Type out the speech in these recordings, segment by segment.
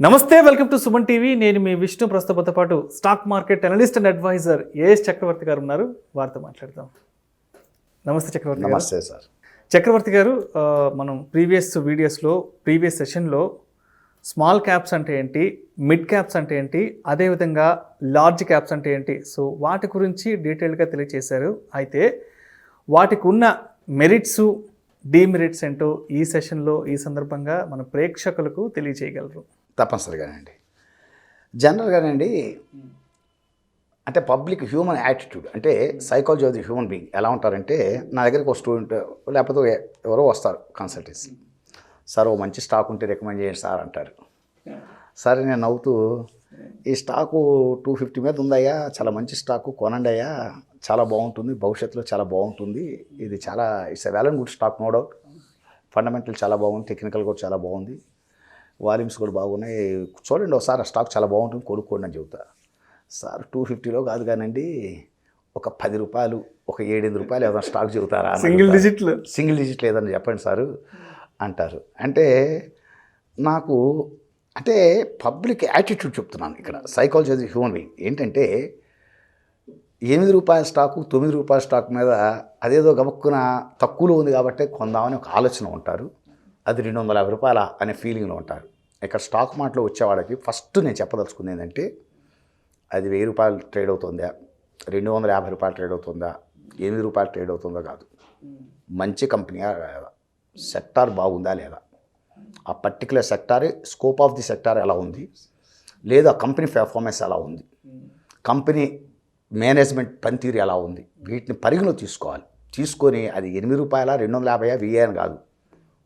నమస్తే, welcome to Suman TV. నేను మీ విష్ణు. ప్రస్తుతంతో పాటు stock market analyst and advisor A చక్రవర్తి గారు ఉన్నారు. వారితో మాట్లాడదాం. నమస్తే చక్రవర్తి గారు. నమస్తే సార్. చక్రవర్తి గారు, మనం ప్రీవియస్ వీడియోస్లో ప్రీవియస్ సెషన్లో స్మాల్ క్యాప్స్ అంటే ఏంటి, మిడ్ క్యాప్స్ అంటే ఏంటి, అదేవిధంగా లార్జ్ క్యాప్స్ అంటే ఏంటి, సో వాటి గురించి డీటెయిల్గా తెలియజేశారు. అయితే వాటికి ఉన్న మెరిట్స్, డీమెరిట్స్ ఏంటో ఈ సెషన్లో ఈ సందర్భంగా మన ప్రేక్షకులకు తెలియజేయగలరు? తప్పనిసరిగానండి. జనరల్గానండి, అంటే పబ్లిక్ హ్యూమన్ యాటిట్యూడ్, అంటే psychology of the human being ఎలా ఉంటారంటే, నా దగ్గరికి ఒక స్టూడెంట్ లేకపోతే ఎవరో వస్తారు కన్సల్టెన్సీ, సార్ ఓ మంచి స్టాక్ ఉంటే రికమెండ్ చేయండి సార్ అంటారు. సరే, నేను నవ్వుతూ ఈ స్టాకు 250 మీద ఉందయ్యా, చాలా మంచి స్టాకు, కొనండి అయ్యా, చాలా బాగుంటుంది, భవిష్యత్తులో చాలా బాగుంటుంది, ఇది చాలా it's a well and good stock, no doubt, fundamental చాలా బాగుంది, టెక్నికల్ కూడా చాలా బాగుంది, వాల్యూమ్స్ కూడా బాగున్నాయి, చూడండి ఒకసారి ఆ స్టాక్ చాలా బాగుంటుంది, కొనుక్కోండి అని చెబుతా. సార్ 250లో కాదు కానండి, ఒక 10 రూపాయలు, ఒక 7-8 రూపాయలు ఏదైనా స్టాక్ చెబుతారా, సింగిల్ డిజిట్లు ఏదన్నా చెప్పండి సారు అంటారు. అంటే నాకు అంటే పబ్లిక్ యాటిట్యూడ్ చెప్తున్నాను ఇక్కడ. Psychology of the human being ఏంటంటే, 8 రూపాయల స్టాకు 9 రూపాయల స్టాక్ మీద అదేదో గబక్కున తక్కువలో ఉంది కాబట్టి కొందామని ఒక ఆలోచన ఉంటారు. అది 250 రూపాయల అనే ఫీలింగ్లో ఉంటారు. ఇక్కడ స్టాక్ మార్ట్లో వచ్చేవాళ్ళకి ఫస్ట్ నేను చెప్పదలుచుకుంది ఏంటంటే, అది 1000 రూపాయలు ట్రేడ్ అవుతుందా, 250 రూపాయలు ట్రేడ్ అవుతుందా, 8 రూపాయలు ట్రేడ్ అవుతుందా కాదు, మంచి కంపెనీయా లేదా, సెక్టార్ బాగుందా లేదా, ఆ particular sector, scope of the sector ఎలా ఉంది, లేదా కంపెనీ పెర్ఫార్మెన్స్ ఎలా ఉంది, కంపెనీ మేనేజ్మెంట్ పనితీరు ఎలా ఉంది, వీటిని పరిగణలో తీసుకోవాలి. తీసుకొని అది 8 రూపాయల 250 1000 అని కాదు,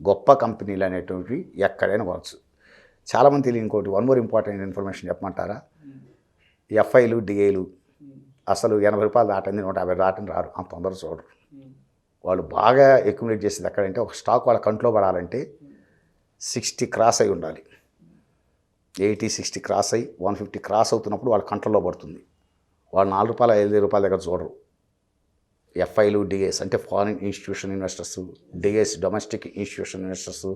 గొప్ప కంపెనీలు అనేటువంటివి ఎక్కడైనా కొనవచ్చు. చాలామంది తెలియని ఇంకోటి, వన్ మోర్ ఇంపార్టెంట్ ఇన్ఫర్మేషన్ చెప్పమంటారా, ఎఫ్ఐలు డిఐలు అసలు 80 రూపాయలు దాటింది 150 దాటిని రారు, అంత తొందర చూడరు. వాళ్ళు బాగా అక్యుములేట్ చేసేది ఎక్కడంటే, ఒక స్టాక్ వాళ్ళ కంట్లో పడాలంటే 60 క్రాస్ అయి ఉండాలి. 80-60 క్రాస్ అయ్యి 150 క్రాస్ అవుతున్నప్పుడు వాళ్ళ కంట్రోల్లో పడుతుంది. వాళ్ళు 4 రూపాయల 5 రూపాయల దగ్గర చూడరు. ఎఫ్ఐలు డిఏస్ అంటే foreign institution investors, DAs domestic institution investors,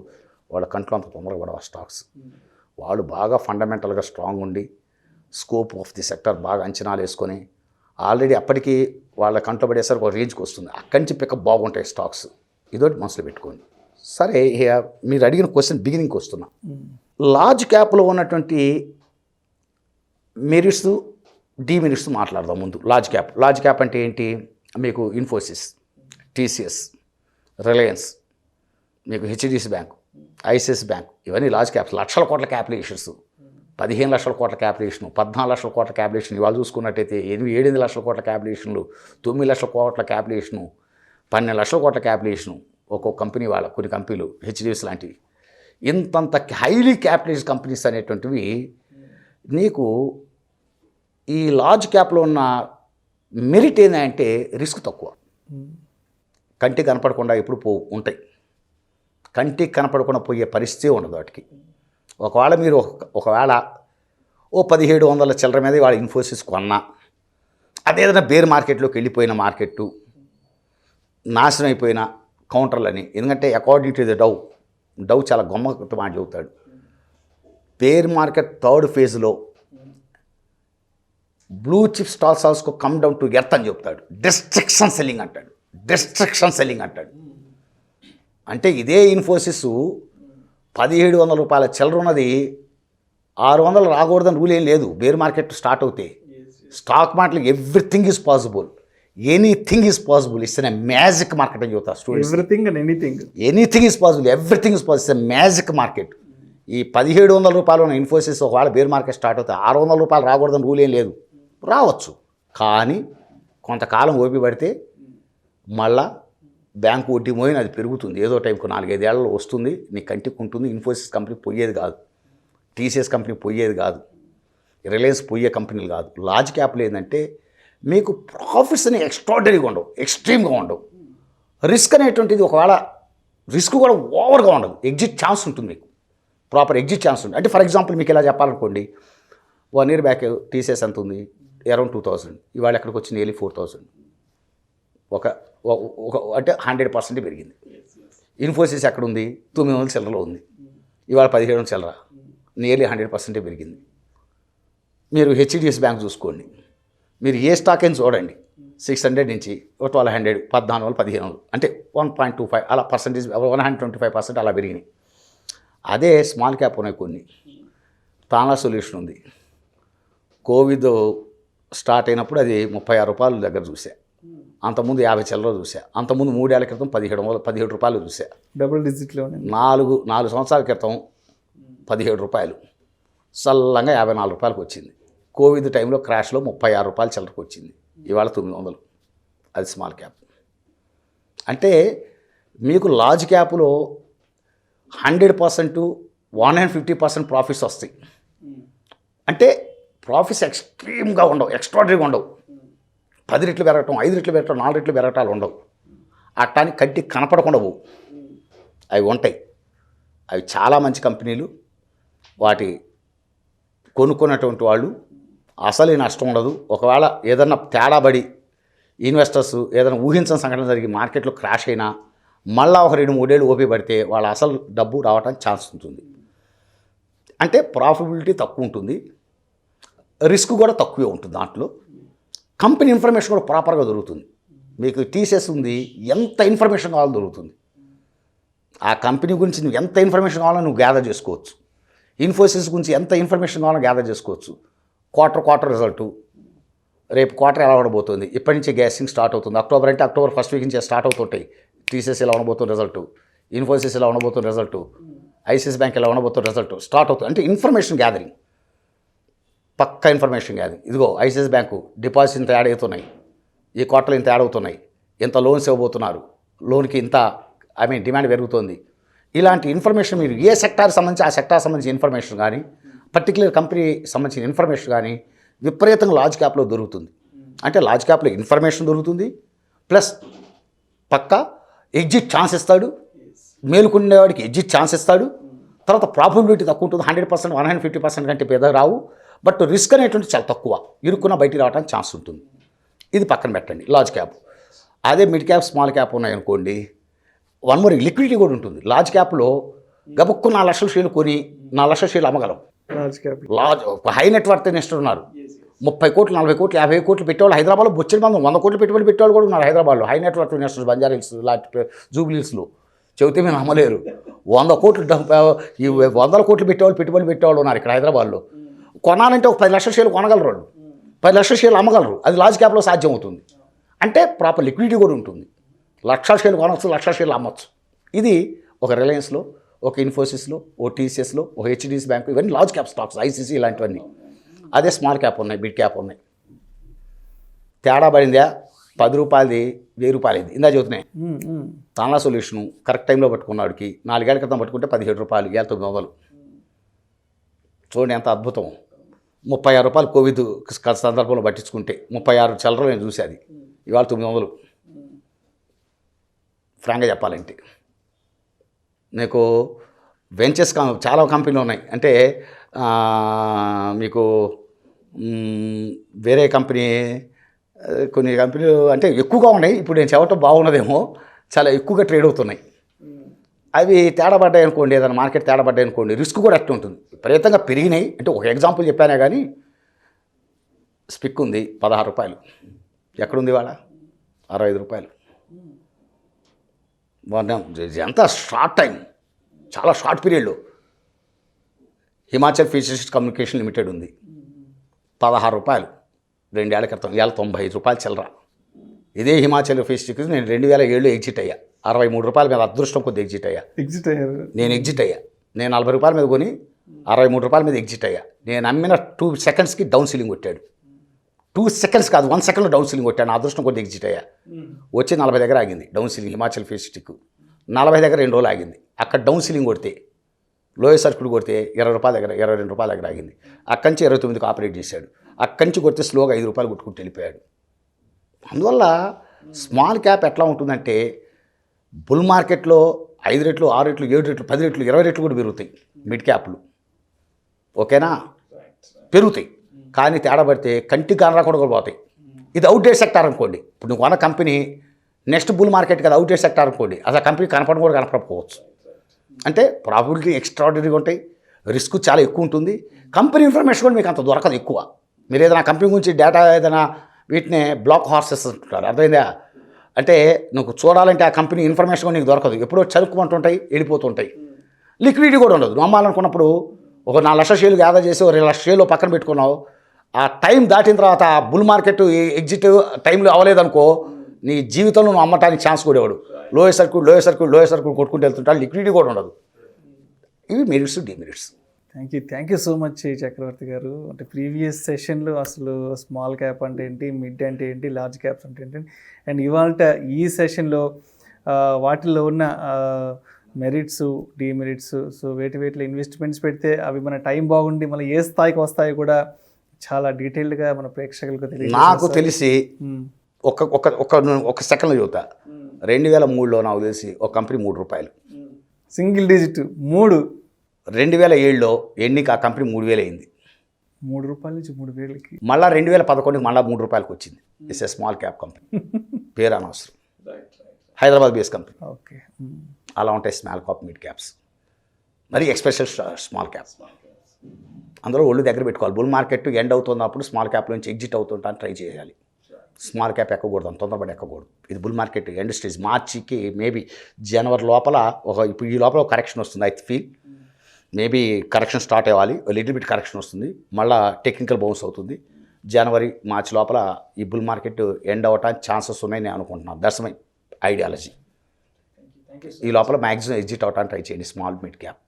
వాళ్ళ కంట్లో అంత తొందరగా పడవ స్టాక్స్. వాళ్ళు బాగా ఫండమెంటల్గా స్ట్రాంగ్ ఉండి, స్కోప్ ఆఫ్ ది సెక్టర్ బాగా అంచనాలు వేసుకొని, ఆల్రెడీ అప్పటికి వాళ్ళ కంట్లో పడేసరికి ఒక రేంజ్కి వస్తుంది, అక్కడి నుంచి పికప్ బాగుంటాయి స్టాక్స్. ఇదోటి మనసులో పెట్టుకోండి. సరే, మీరు అడిగిన క్వశ్చన్ బిగినింగ్కి వస్తున్నా. లార్జ్ క్యాప్లో ఉన్నటువంటి మెరిట్స్, డీమెరిట్స్ మాట్లాడదాం ముందు. లార్జ్ క్యాప్ అంటే ఏంటి, మీకు ఇన్ఫోసిస్, టీసీఎస్, రిలయన్స్, మీకు హెచ్డిఎఫ్సి బ్యాంక్, ఐసిఐసిఐ బ్యాంక్, ఇవన్నీ లార్జ్ క్యాప్స్. లక్షల కోట్ల క్యాపిటలైజేషన్స్, 15 లక్షల కోట్ల క్యాపిటలైజేషన్, 14 లక్షల కోట్ల క్యాపిటలైజేషన్. ఇవాళ చూసుకున్నట్టయితే 7 లక్షల కోట్ల క్యాపిటలైజేషన్లు, 9 లక్షల కోట్ల క్యాపిటలైజేషను, 12 లక్షల కోట్ల క్యాపిటలైజేషను ఒక్కొక్క కంపెనీ వాళ్ళ. కొన్ని కంపెనీలు హెచ్డిఎఫ్సి లాంటివి ఇంతంత హైలీ క్యాపిటలైజ్డ్ కంపెనీస్ అనేటువంటివి. నీకు ఈ లార్జ్ క్యాప్లో ఉన్న మెరిట్ ఏంటంటే రిస్క్ తక్కువ, కంటికి కనపడకుండా ఎప్పుడు ఉంటాయి, కంటికి కనపడకుండా పోయే పరిస్థితి ఉండదు వాటికి. ఒకవేళ మీరు ఒకవేళ 1700 చిల్లర మీద వాళ్ళ ఇన్ఫోసిస్ కొన్నా, అదేదైనా బేర్ మార్కెట్లోకి వెళ్ళిపోయిన మార్కెట్టు, నాశనం అయిపోయిన కౌంటర్లని, ఎందుకంటే అకార్డింగ్ టు ది డవ్ చాలా గొమ్మతో మాట చెబుతాడు. బేర్ మార్కెట్ థర్డ్ ఫేజ్లో blue chip stocks also come down to earth అని చెప్తాడు. డిస్ట్రక్షన్ సెల్లింగ్ అంటాడు. అంటే ఇదే ఇన్ఫోసిస్ 1700 రూపాయల చిల్లర ఉన్నది 600 రాకూడదని రూల్ ఏం లేదు. బేర్ మార్కెట్ స్టార్ట్ అవుతే స్టాక్ మార్కెట్లో everything is possible, anything is possible. It's a magic market అని చెప్తారు students. Anything is possible, everything is possible. It's a magic market. ఈ 1700 రూపాయలు ఉన్న ఇన్ఫోసిస్ ఒకవేళ బేర్ మార్కెట్ స్టార్ట్ అవుతాయి, 600 రూపాయలు రాకూడదని రూల్ ఏం లేదు, రావచ్చు. కానీ కొంతకాలం ఓపి పడితే మళ్ళా బ్యాంకు వడ్డీ మోయిన అది పెరుగుతుంది. ఏదో టైంకు 4-5 ఏళ్లలో వస్తుంది, నీ కంటికి ఉంటుంది. ఇన్ఫోసిస్ కంపెనీ పోయేది కాదు, టీసీఎస్ కంపెనీ పోయేది కాదు, రిలయన్స్ పోయే కంపెనీలు కాదు. లార్జ్ క్యాప్లో ఏంటంటే మీకు ప్రాఫిట్స్ అనేవి ఎక్స్ట్రాడనరీగా ఉండవు, ఎక్స్ట్రీమ్గా ఉండవు. రిస్క్ అనేటువంటిది ఒకవేళ రిస్క్ కూడా ఓవర్గా ఉండదు, ఎగ్జిట్ ఛాన్స్ ఉంటుంది, మీకు ప్రాపర్ ఎగ్జిట్ ఛాన్స్ ఉంటుంది. అంటే ఫర్ ఎగ్జాంపుల్ మీకు ఇలా చెప్పాలనుకోండి, 1 year బ్యాక్ టీసీఎస్ ఎంత ఉంది, అరౌండ్ 2000, ఇవాళ ఎక్కడికి వచ్చింది, nearly 4000. ఒక అంటే 100% పెరిగింది. ఇన్ఫోసిస్ ఎక్కడుంది, 900 చిల్లరలో ఉంది, ఇవాళ 1700 చిల్లర. నియర్లీ 100% పెరిగింది. మీరు హెచ్డిఎఫ్సి బ్యాంక్ చూసుకోండి, మీరు ఏ స్టాక్ అయినా చూడండి, 600 నుంచి 1200, 1400, 1500 అంటే 1.25 అలా పర్సెంటేజ్, 125% అలా పెరిగినాయి. అదే స్మాల్ క్యాప్ ఉన్నాయి కొన్ని. తానా సొల్యూషన్ ఉంది, కోవిడ్ స్టార్ట్ అయినప్పుడు అది 36 రూపాయల దగ్గర చూసా, అంతకుముందు 50 చిల్లర చూసా, అంతకుముందు 3 ఏళ్ల క్రితం 17 రూపాయలు చూసా, డబుల్ డిజిట్లో 4 సంవత్సరాల క్రితం 17 రూపాయలు, చల్లంగా 54 రూపాయలకు వచ్చింది. కోవిడ్ టైంలో క్రాష్లో 36 రూపాయలు చిల్లరకు వచ్చింది, ఇవాళ 900. అది స్మాల్ క్యాప్. అంటే మీకు లార్జ్ క్యాప్లో 100%, 150% ప్రాఫిట్స్ వస్తాయి. అంటే ప్రాఫిట్స్ ఎక్స్ట్రీమ్గా ఉండవు, ఎక్స్ట్రాడనరీగా ఉండవు. 10 రెట్లు పెరగటం, 5 రెట్లు పెరగటం, 4 రెట్లు పెరగటాలు ఉండవు. అట్టానికి కంటికి కనపడకుండా పోవు, అవి ఉంటాయి. అవి చాలా మంచి కంపెనీలు, వాటి కొనుక్కున్నటువంటి వాళ్ళు అసలు నష్టం ఉండదు. ఒకవేళ ఏదన్నా తేడా పడి ఇన్వెస్టర్స్ ఏదైనా ఊహించని సంఘటన జరిగి మార్కెట్లో క్రాష్ అయినా మళ్ళీ ఒక 2-3 ఏళ్ళు ఓపి పడితే వాళ్ళ అసలు డబ్బు రావడానికి ఛాన్స్ ఉంటుంది. అంటే ప్రాఫిటబిలిటీ తక్కువ ఉంటుంది, రిస్క్ కూడా తక్కువే ఉంటుంది. దాంట్లో కంపెనీ ఇన్ఫర్మేషన్ కూడా ప్రాపర్గా దొరుకుతుంది. మీకు టీసీఎస్ ఉంది, ఎంత ఇన్ఫర్మేషన్ కావాలో దొరుకుతుంది. ఆ కంపెనీ గురించి నువ్వు ఎంత ఇన్ఫర్మేషన్ కావాలో నువ్వు గ్యాదర్ చేసుకోవచ్చు. ఇన్ఫోసిస్ గురించి ఎంత ఇన్ఫర్మేషన్ కావాలో గ్యాదర్ చేసుకోవచ్చు. క్వార్టర్ రిజల్టు, రేపు క్వార్టర్ ఎలా ఉండబోతుంది, ఇప్పటి నుంచి గ్యాసింగ్ స్టార్ట్ అవుతుంది. అక్టోబర్ అంటే అక్టోబర్ ఫస్ట్ వీక్ నుంచి స్టార్ట్ అవుతుంటాయి. టీసీఎస్ ఎలా ఉండబోతున్న రిజల్టు, ఇన్ఫోసిస్ ఎలా ఉండబోతున్న రిజల్టు, ఐసిఐసిఐ బ్యాంక్ ఎలా ఉండబోతున్న రిజల్టు స్టార్ట్ అవుతుంది. అంటే ఇన్ఫర్మేషన్ గ్యాదరింగ్, పక్కా ఇన్ఫర్మేషన్ గ్యాదరింగ్. ఇదిగో ఐసిఐసిఐ బ్యాంకు డిపాజిట్స్ ఇంత యాడ్ అవుతున్నాయి, ఈ క్వార్టర్లో ఇంత యాడ్ అవుతున్నాయి, ఇంత లోన్స్ ఇవ్వబోతున్నారు, లోన్కి ఇంత డిమాండ్ పెరుగుతుంది. ఇలాంటి ఇన్ఫర్మేషన్ మీరు ఏ సెక్టార్కి సంబంధించి ఆ సెక్టార్ సంబంధించిన ఇన్ఫర్మేషన్ కానీ, పర్టికులర్ కంపెనీ సంబంధించిన ఇన్ఫర్మేషన్ కానీ విపరీతంగా లార్జ్ క్యాప్లో దొరుకుతుంది. అంటే లార్జ్ క్యాప్లో ఇన్ఫర్మేషన్ దొరుకుతుంది, ప్లస్ పక్కా ఎగ్జిట్ ఛాన్స్ ఇస్తాడు, మేలుకునేవాడికి ఎగ్జిట్ ఛాన్స్ ఇస్తాడు. తర్వాత ప్రాబిలిటీ తక్కువ ఉంటుంది, 100%, 150% కంటే పెద్ద రావు. బట్ రిస్క్ అనేటువంటి చాలా తక్కువ, ఇరుక్కున్న బయటికి రావడానికి ఛాన్స్ ఉంటుంది. ఇది పక్కన పెట్టండి లార్జ్ క్యాప్. అదే మిడ్ క్యాప్, స్మాల్ క్యాప్ ఉన్నాయనుకోండి, వన్ మోర్ లిక్విడిటీ కూడా ఉంటుంది. లార్జ్ క్యాప్లో గబుక్కు 4 లక్షల షేర్లు కొని 4 లక్షల షేర్లు అమ్మగలం. లార్జ్ హై నెట్వర్త్ ఇన్వెస్టర్ ఉన్నారు, 30 కోట్లు, 40 కోట్లు, 50 కోట్లు పెట్టేవాళ్ళు హైదరాబాద్లో బొచ్చెడు మంది, 100 కోట్లు పెట్టుబడి పెట్టేవాళ్ళు కూడా ఉన్నారు హైదరాబాద్లో. High net worth investors Banjara hills లాంటి జూబ్లీహిల్స్లో చెబితే మేము నమ్మలేరు. 100 కోట్లు, 100 కోట్లు పెట్టేవాళ్ళు, పెట్టుబడి పెట్టేవాళ్ళు ఉన్నారు ఇక్కడ హైదరాబాద్లో. కొనాలంటే ఒక 10 లక్షల షేర్లు కొనగలరు వాళ్ళు, 10 లక్షల షేర్లు అమ్మగలరు. అది లార్జ్ క్యాప్లో సాధ్యం అవుతుంది. అంటే ప్రాపర్ లిక్విడిటీ కూడా ఉంటుంది. లక్షల షేర్లు కొనవచ్చు, లక్షల షేర్లు అమ్మవచ్చు. ఇది ఒక రిలయన్స్లో, ఒక ఇన్ఫోసిస్లో, ఓ టీసీఎస్లో, ఒక హెచ్డిఎఫ్సి బ్యాంకు, ఇవన్నీ లార్జ్ క్యాప్ స్టాక్స్, ఐసీసీ ఇలాంటివన్నీ. అదే స్మాల్ క్యాప్ ఉన్నాయి, మిడ్ క్యాప్ ఉన్నాయి. తేడా పడిందా 10 రూపాయలది 1000 రూపాయలది. ఇందా చెబుతున్నాయి. తానా సొల్యూషను కరెక్ట్ టైంలో పట్టుకున్నాడికి 4 ఏళ్ల క్రితం పట్టుకుంటే 17 రూపాయలు, ఇవాళ 900. చూడండి ఎంత అద్భుతం. 36 రూపాయలు కోవిడ్ సందర్భంలో పట్టించుకుంటే 36 చిల్లరలు నేను చూసి, అది ఇవాళ 900. ఫ్రాంక్గా చెప్పాలంటే నీకు వెంచర్స్ చాలా కంపెనీలు ఉన్నాయి. అంటే మీకు వేరే కంపెనీ, కొన్ని కంపెనీలు అంటే ఎక్కువగా ఉన్నాయి. ఇప్పుడు నేను చెప్పటం బాగున్నదేమో, చాలా ఎక్కువగా ట్రేడ్ అవుతున్నాయి. అవి తేడా పడ్డాయి అనుకోండి, ఏదైనా మార్కెట్ తేడా పడ్డాయి అనుకోండి, రిస్క్ కూడా అట్లా ఉంటుంది. విపరీతంగా పెరిగినాయి. అంటే ఒక ఎగ్జాంపుల్ చెప్పానే కానీ, స్పిక్ ఉంది 16 రూపాయలు, ఎక్కడుంది ఇవాళ 65 రూపాయలు. ఎంత షార్ట్ టైం, చాలా షార్ట్ పీరియడ్లో. హిమాచల్ ఫిషరీస్ కమ్యూనికేషన్ లిమిటెడ్ ఉంది 16 రూపాయలు 2 ఏళ్ల క్రితం, ఇవాళ 95 రూపాయలు చిల్లర. ఇదే హిమాచల్ ఫిషరీస్ నేను 2007లో ఎగ్జిట్ అయ్యా, 63 రూపాయల మీద అదృష్టం కొద్ది ఎగ్జిట్ అయ్యా. నేను ఎగ్జిట్ అయ్యా, నేను 40 రూపాయల మీద కొని 63 రూపాయల మీద ఎగ్జిట్ అయ్యా. నేను అమ్మిన 2 సెకండ్స్కి డౌన్ సీలింగ్ కొట్టాడు. 2 సెకండ్స్ కాదు, 1 సెకండ్లో డౌన్ సీలింగ్ కొట్టాను. నా అదృష్టం కొద్ది ఎగ్జిట్ అయ్యా. వచ్చి 40 దగ్గర ఆగింది డౌన్ సీలింగ్. హిమాచల్ ఫిషరీస్కి 40 దగ్గర 2 రోజులు ఆగింది. అక్కడ డౌన్ సీలింగ్ కొడితే, లోయర్ సర్క్యూట్ కొడితే 20 రూపాయల దగ్గర, 22 రూపాయల దగ్గర ఆగింది. అక్కడి నుంచి 29కి ఆపరేట్ చేశాడు. అక్కడి నుంచి కొడితే స్లోగా 5 రూపాయలు కొట్టుకుంటూ వెళ్ళిపోయాడు. అందువల్ల స్మాల్ క్యాప్ ఎట్లా ఉంటుందంటే, బుల్ మార్కెట్లో 5 రెట్లు, 6 రెట్లు, 7 రెట్లు, 10 రెట్లు, 20 రెట్లు కూడా పెరుగుతాయి మిడ్ క్యాప్లు. ఓకేనా, పెరుగుతాయి. కానీ తేడా పడితే కంటి కానరా కూడా పోతాయి. ఇది అవుట్డేట్ సెక్టార్ అనుకోండి. ఇప్పుడు నువ్వు కొన్న కంపెనీ నెక్స్ట్ బుల్ మార్కెట్ కదా, అవుట్డేట్ సెక్టార్ అనుకోండి, అసలు కంపెనీ కనపడడం కూడా కనపడకపోవచ్చు. అంటే ప్రాఫిటబిలిటీ ఎక్స్ట్రాడినరీగా ఉంటాయి, రిస్క్ చాలా ఎక్కువ ఉంటుంది. కంపెనీ ఇన్ఫర్మేషన్ కూడా మీకు అంత దొరకదు ఎక్కువ. మీరు ఏదైనా కంపెనీ గురించి డేటా ఏదైనా వీటిని బ్లాక్ హార్సెస్ అంటారు, అర్థమైందా? అంటే నువ్వు చూడాలంటే ఆ కంపెనీ ఇన్ఫర్మేషన్ కూడా నీకు దొరకదు, ఎప్పుడో చరుక్కుంటుంటాయి, వెళ్ళిపోతుంటాయి. లిక్విడిటీ కూడా ఉండదు. నువ్వు అమ్మాలనుకున్నప్పుడు ఒక 4 లక్షల షేర్లు గ్యాదర్ చేసి 2 లక్షల షేర్లు పక్కన పెట్టుకున్నావు, ఆ టైం దాటిన తర్వాత బుల్ మార్కెట్ ఎగ్జిట్ టైంలో అవ్వలేదనుకో, నీ జీవితంలో నువ్వు అమ్మటానికి ఛాన్స్ కూడా ఇవ్వడు. లోయర్ సర్క్యూట్ కొట్టుకుంటూ వెళ్తుంటా, లిక్విడిటీ కూడా ఉండదు. ఇవి merits, demerits. Thank you so much Chakravarthy గారు. అంటే ప్రీవియస్ సెషన్లో అసలు స్మాల్ క్యాప్ అంటే ఏంటి, మిడ్ అంటే ఏంటి, లార్జ్ క్యాప్స్ అంటే ఏంటి, అండ్ ఇవాళ ఈ సెషన్లో వాటిల్లో ఉన్న మెరిట్స్, డిమెరిట్స్, సో వేటిలో ఇన్వెస్ట్మెంట్స్ పెడితే అవి మన టైం బాగుండి మళ్ళీ ఏ స్థాయికి వస్తాయో కూడా చాలా డీటెయిల్డ్గా మన ప్రేక్షకులకు తెలియదు. నాకు తెలిసి ఒక సెకండ్లో చెబుతా. 2003లో నాకు తెలిసి ఒక కంపెనీ ₹3, సింగిల్ డిజిట్ 3. 2007లో ఎన్నిక ఆ కంపెనీ 3000 అయింది. ₹3 నుంచి 3000కి. మళ్ళీ 2011కి మళ్ళీ ₹3 వచ్చింది. It's a small cap company, పేరు అనవసరం, హైదరాబాద్ బేస్ కంపెనీ. ఓకే, అలా ఉంటాయి స్మాల్ క్యాప్, మిడ్ క్యాప్స్, మరి ఎక్స్పెషల్ స్మాల్ క్యాప్. అందులో ఒళ్ళు దగ్గర పెట్టుకోవాలి. బుల్ మార్కెట్ ఎండ్ అవుతున్నప్పుడు స్మాల్ క్యాప్ నుంచి ఎగ్జిట్ అవుతుంటాను ట్రై చేయాలి. స్మాల్ క్యాప్ ఎక్కకూడదు, అంత తొందరపడి ఎక్కకూడదు. ఇది బుల్ మార్కెట్ ఎండ్ స్టేజ్. మార్చికి మేబీ జనవరి లోపల ఇప్పుడు ఈ లోపల ఒక కరెక్షన్ వస్తుంది. I feel maybe correction start అవ్వాలి, లిటిల్ బిట్ కరెక్షన్ వస్తుంది, మళ్ళీ టెక్నికల్ బౌన్స్ అవుతుంది. జనవరి మార్చి లోపల ఈ బుల్ మార్కెట్ ఎండ్ అవ్వటానికి ఛాన్సెస్ ఉన్నాయని నేను అనుకుంటున్నాను. That's my ideology. ఈ లోపల మ్యాక్సిమం ఎగ్జిట్ అవ్వటానికి ట్రై చేయండి స్మాల్ మిడ్ క్యాప్.